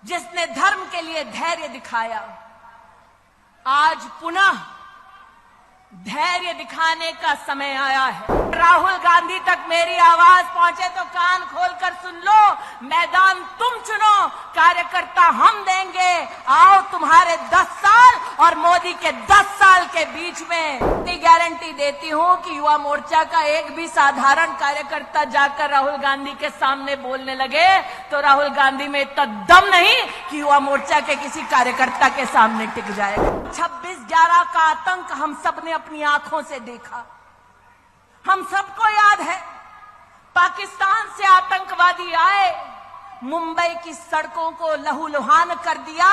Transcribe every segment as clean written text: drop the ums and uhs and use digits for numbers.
जिसने धर्म के लिए धैर्य दिखाया, आज पुनः धैर्य दिखाने का समय आया है। राहुल गांधी तक मेरी आवाज पहुंचे तो कान खोलकर सुन लो। मैदान तुम चुनो, कार्यकर्ता हम देंगे। आओ तुम्हारे 10 साल और मोदी के 10 साल के बीच में इतनी गारंटी देती हूं कि युवा मोर्चा का एक भी साधारण कार्यकर्ता जाकर राहुल गांधी के सामने बोलने लगे तो राहुल गांधी में इतना दम नहीं कि युवा मोर्चा के किसी कार्यकर्ता के सामने टिक जाएगा। 26/11 का आतंक हम सबने अपनी आंखों से देखा। हम सबको याद है, पाकिस्तान से आतंकवादी आए, मुंबई की सड़कों को लहूलुहान कर दिया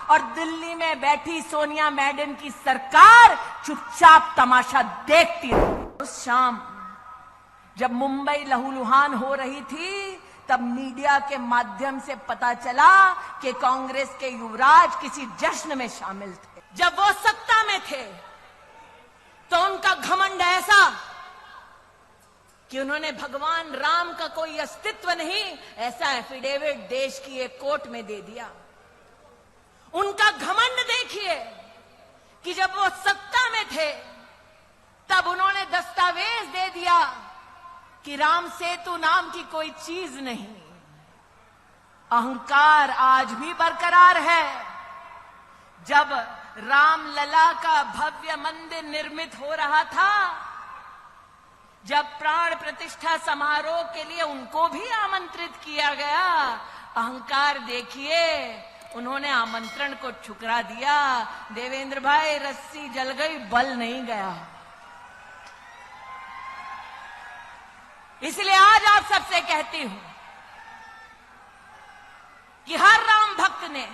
और दिल्ली में बैठी सोनिया मैडम की सरकार चुपचाप तमाशा देखती रही। उस शाम जब मुंबई लहूलुहान हो रही थी, तब मीडिया के माध्यम से पता चला कि कांग्रेस के युवराज किसी जश्न में शामिल थे। जब वो सत्ता में थे तो उनका घमंड ऐसा कि उन्होंने भगवान राम का कोई अस्तित्व नहीं ऐसा एफिडेविट देश की एक कोर्ट में दे दिया। उनका घमंड देखिए कि जब वो सत्ता में थे तब उन्होंने दस्तावेज दे दिया कि राम सेतु नाम की कोई चीज नहीं। अहंकार आज भी बरकरार है। जब रामलला का भव्य मंदिर निर्मित हो रहा था, जब प्राण प्रतिष्ठा समारोह के लिए उनको भी आमंत्रित किया गया, अहंकार देखिए, उन्होंने आमंत्रण को ठुकरा दिया। देवेंद्र भाई, रस्सी जल गई, बल नहीं गया। इसलिए आज आप सबसे कहती हूं कि हर राम भक्त ने,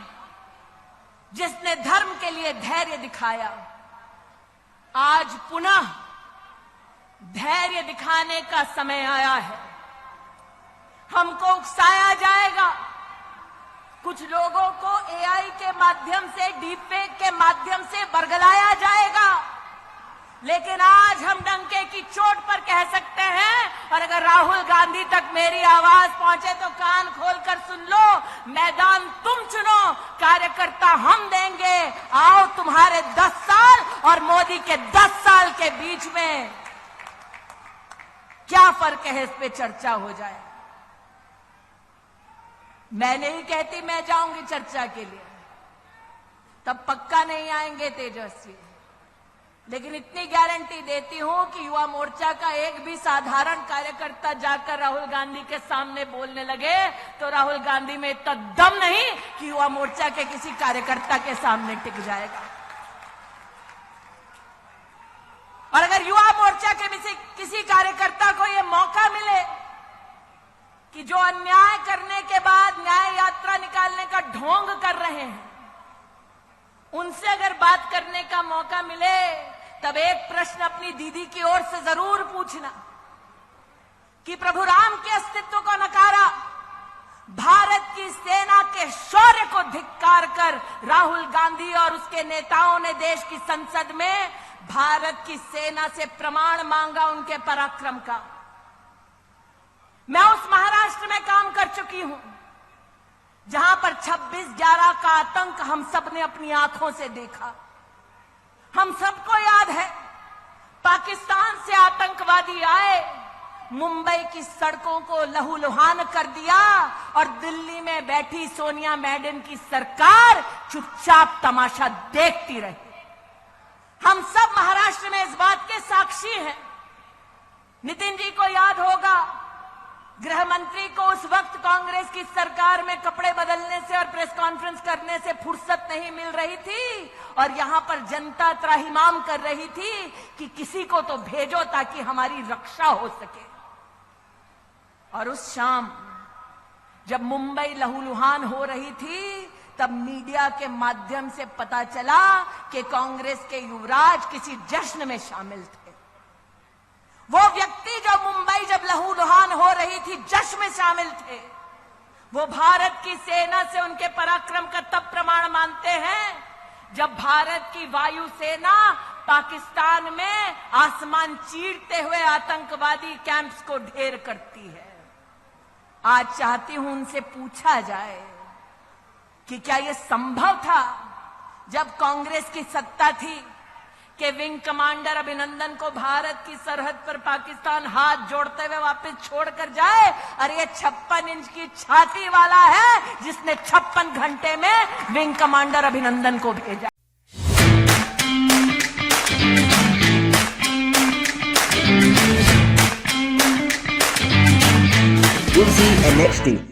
जिसने धर्म के लिए धैर्य दिखाया, आज पुनः धैर्य दिखाने का समय आया है। हमको उकसाया जाएगा, कुछ लोगों को एआई के माध्यम से, डीपफेक के माध्यम से बरगलाया जाएगा, लेकिन आज हम डंके की चोट पर कह सकते हैं। और अगर राहुल गांधी तक मेरी आवाज पहुंचे तो कान खोलकर सुन लो। मैदान तुम चुनो, कार्यकर्ता हम देंगे। आओ तुम्हारे 10 साल और मोदी के 10 साल के बीच में क्या फर्क है, इस पे चर्चा हो जाए। मैं नहीं कहती मैं जाऊंगी चर्चा के लिए, तब पक्का नहीं आएंगे तेजस्वी, लेकिन इतनी गारंटी देती हूं कि युवा मोर्चा का एक भी साधारण कार्यकर्ता जाकर राहुल गांधी के सामने बोलने लगे तो राहुल गांधी में इतना दम नहीं कि युवा मोर्चा के किसी कार्यकर्ता के सामने टिक जाएगा। और अगर युवा मोर्चा के किसी कार्यकर्ता को यह मौका मिले कि जो अन्याय करने के बाद न्याय यात्रा निकालने का ढोंग कर रहे हैं, उनसे अगर बात करने का मौका मिले, तब एक प्रश्न अपनी दीदी की ओर से जरूर पूछना कि प्रभु राम के अस्तित्व को नकारा, भारत की सेना के शौर्य को धिक्कार कर राहुल गांधी और उसके नेताओं ने देश की संसद में भारत की सेना से प्रमाण मांगा उनके पराक्रम का। मैं उस महाराष्ट्र में काम कर चुकी हूं जहां पर 26/11 का आतंक हम सबने अपनी आंखों से देखा। हम सबको याद है, पाकिस्तान से आतंकवादी आए, मुंबई की सड़कों को लहूलुहान कर दिया और दिल्ली में बैठी सोनिया मैडम की सरकार चुपचाप तमाशा देखती रही। हम सब महाराष्ट्र में इस बात के साक्षी हैं। नितिन जी को याद होगा, गृह मंत्री को उस वक्त कांग्रेस की सरकार में कपड़े बदलने से और प्रेस कॉन्फ्रेंस करने से फुर्सत नहीं मिल रही थी और यहां पर जनता त्राहिमाम कर रही थी कि किसी को तो भेजो ताकि हमारी रक्षा हो सके। और उस शाम जब मुंबई लहूलुहान हो रही थी, तब मीडिया के माध्यम से पता चला कि कांग्रेस के युवराज किसी जश्न में शामिल थे। वो व्यक्ति जो मुंबई जब लहूलुहान हो रही थी जश्न में शामिल थे, वो भारत की सेना से उनके पराक्रम का तब प्रमाण मानते हैं जब भारत की वायुसेना पाकिस्तान में आसमान चीरते हुए आतंकवादी कैंप्स को ढेर करती है। आज चाहती हूं उनसे पूछा जाए कि क्या यह संभव था जब कांग्रेस की सत्ता थी कि विंग कमांडर अभिनंदन को भारत की सरहद पर पाकिस्तान हाथ जोड़ते हुए वापस छोड़कर जाए? अरे ये 56 इंच की छाती वाला है जिसने 56 घंटे में विंग कमांडर अभिनंदन को भेजा। Tulsi NXT